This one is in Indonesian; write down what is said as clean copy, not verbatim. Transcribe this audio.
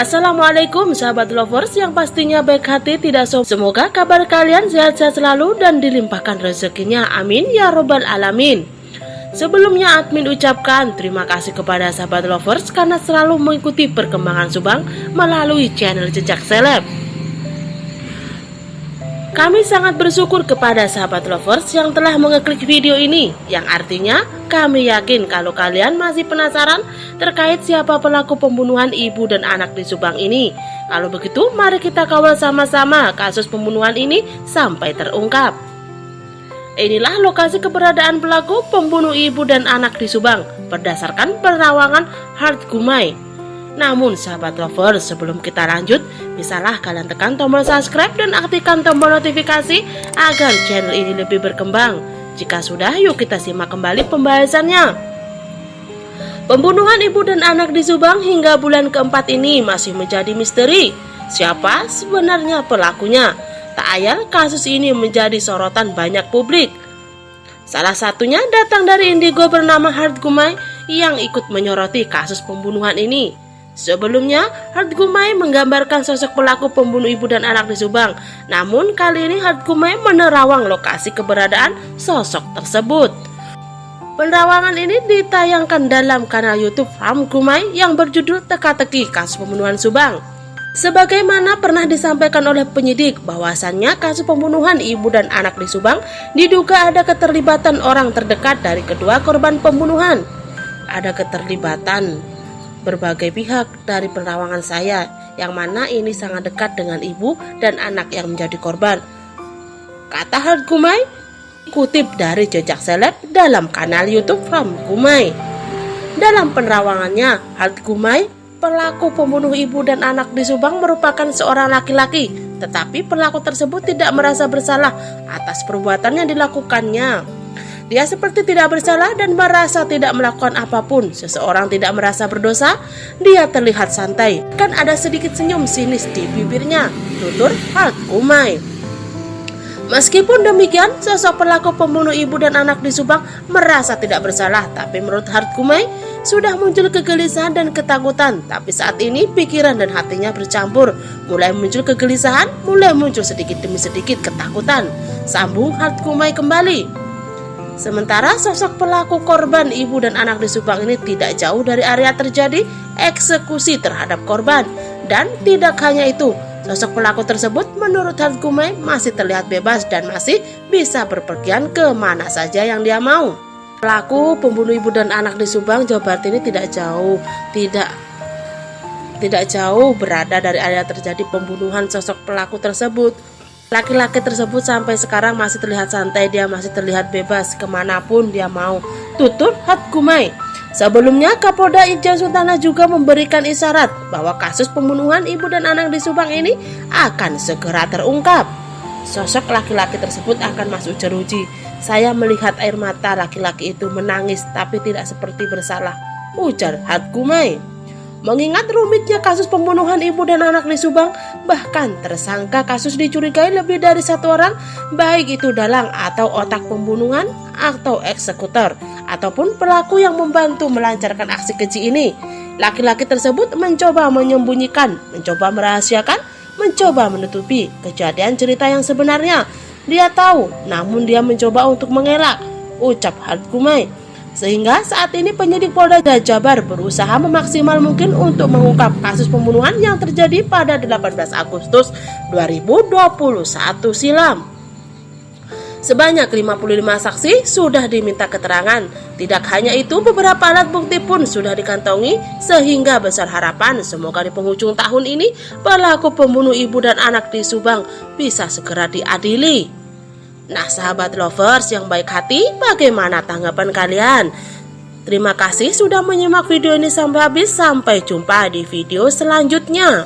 Assalamualaikum sahabat lovers yang pastinya baik hati tidak sombong. Semoga kabar kalian sehat-sehat selalu dan dilimpahkan rezekinya, amin ya robbal alamin. Sebelumnya admin ucapkan terima kasih kepada sahabat lovers karena selalu mengikuti perkembangan Subang melalui channel Jejak Seleb. Kami sangat bersyukur kepada sahabat lovers yang telah mengeklik video ini, yang artinya kami yakin kalau kalian masih penasaran terkait siapa pelaku pembunuhan ibu dan anak di Subang ini. Kalau begitu, mari kita kawal sama-sama kasus pembunuhan ini sampai terungkap. Inilah lokasi keberadaan pelaku pembunuh ibu dan anak di Subang berdasarkan perawangan Hart Gumai. Namun sahabat lovers, sebelum kita lanjut, bisalah kalian tekan tombol subscribe dan aktifkan tombol notifikasi agar channel ini lebih berkembang. Jika sudah, yuk kita simak kembali pembahasannya. Pembunuhan ibu dan anak di Subang hingga bulan keempat ini masih menjadi misteri. Siapa sebenarnya pelakunya? Tak ayal kasus ini menjadi sorotan banyak publik. Salah satunya datang dari indigo bernama Hart Gumai yang ikut menyoroti kasus pembunuhan ini. Sebelumnya, Hart Gumai menggambarkan sosok pelaku pembunuh ibu dan anak di Subang. Namun kali ini Hart Gumai menerawang lokasi keberadaan sosok tersebut. Penerawangan ini ditayangkan dalam kanal YouTube Hart Gumai yang berjudul Teka-teki Kasus Pembunuhan Subang. Sebagaimana pernah disampaikan oleh penyidik bahwasannya kasus pembunuhan ibu dan anak di Subang diduga ada keterlibatan orang terdekat dari kedua korban pembunuhan. Ada keterlibatan berbagai pihak dari penerawangan saya, yang mana ini sangat dekat dengan ibu dan anak yang menjadi korban, kata Hart Gumai, kutip dari Jejak Seleb dalam kanal YouTube Hart Gumai. Dalam penerawangannya, Hart Gumai, pelaku pembunuh ibu dan anak di Subang merupakan seorang laki-laki, tetapi pelaku tersebut tidak merasa bersalah atas perbuatan yang dilakukannya. Dia seperti tidak bersalah dan merasa tidak melakukan apapun. Seseorang tidak merasa berdosa, dia terlihat santai. Kan ada sedikit senyum sinis di bibirnya, tutur Hart Gumai. Meskipun demikian, sosok pelaku pembunuh ibu dan anak di Subang merasa tidak bersalah. Tapi menurut Hart Gumai, sudah muncul kegelisahan dan ketakutan. Tapi saat ini pikiran dan hatinya bercampur. Mulai muncul kegelisahan, mulai muncul sedikit demi sedikit ketakutan. Sambung Hart Gumai kembali. Sementara sosok pelaku korban ibu dan anak di Subang ini tidak jauh dari area terjadi eksekusi terhadap korban. Dan tidak hanya itu, sosok pelaku tersebut menurut Hart Gumai masih terlihat bebas dan masih bisa berpergian ke mana saja yang dia mau. Pelaku pembunuh ibu dan anak di Subang, Jawa Barat ini tidak jauh berada dari area terjadi pembunuhan sosok pelaku tersebut. Laki-laki tersebut sampai sekarang masih terlihat santai, dia masih terlihat bebas kemanapun dia mau, tutur Hart Gumai. Sebelumnya, Kapolda Irjen Sultana juga memberikan isyarat bahwa kasus pembunuhan ibu dan anak di Subang ini akan segera terungkap. Sosok laki-laki tersebut akan masuk jeruji. Saya melihat air mata laki-laki itu menangis tapi tidak seperti bersalah, ujar Hart Gumai. Mengingat rumitnya kasus pembunuhan ibu dan anak di Subang, bahkan tersangka kasus dicurigai lebih dari satu orang, baik itu dalang atau otak pembunuhan atau eksekutor, ataupun pelaku yang membantu melancarkan aksi keji ini. Laki-laki tersebut mencoba menyembunyikan, mencoba merahasiakan, mencoba menutupi kejadian cerita yang sebenarnya. Dia tahu, namun dia mencoba untuk mengelak, ucap Hart Gumai. Sehingga saat ini penyidik Polda Jabar berusaha memaksimal mungkin untuk mengungkap kasus pembunuhan yang terjadi pada 18 Agustus 2021 silam. Sebanyak 55 saksi sudah diminta keterangan. Tidak hanya itu, beberapa alat bukti pun sudah dikantongi, sehingga besar harapan semoga di penghujung tahun ini pelaku pembunuh ibu dan anak di Subang bisa segera diadili. Nah sahabat lovers yang baik hati, bagaimana tanggapan kalian? Terima kasih sudah menyimak video ini sampai habis. Sampai jumpa di video selanjutnya.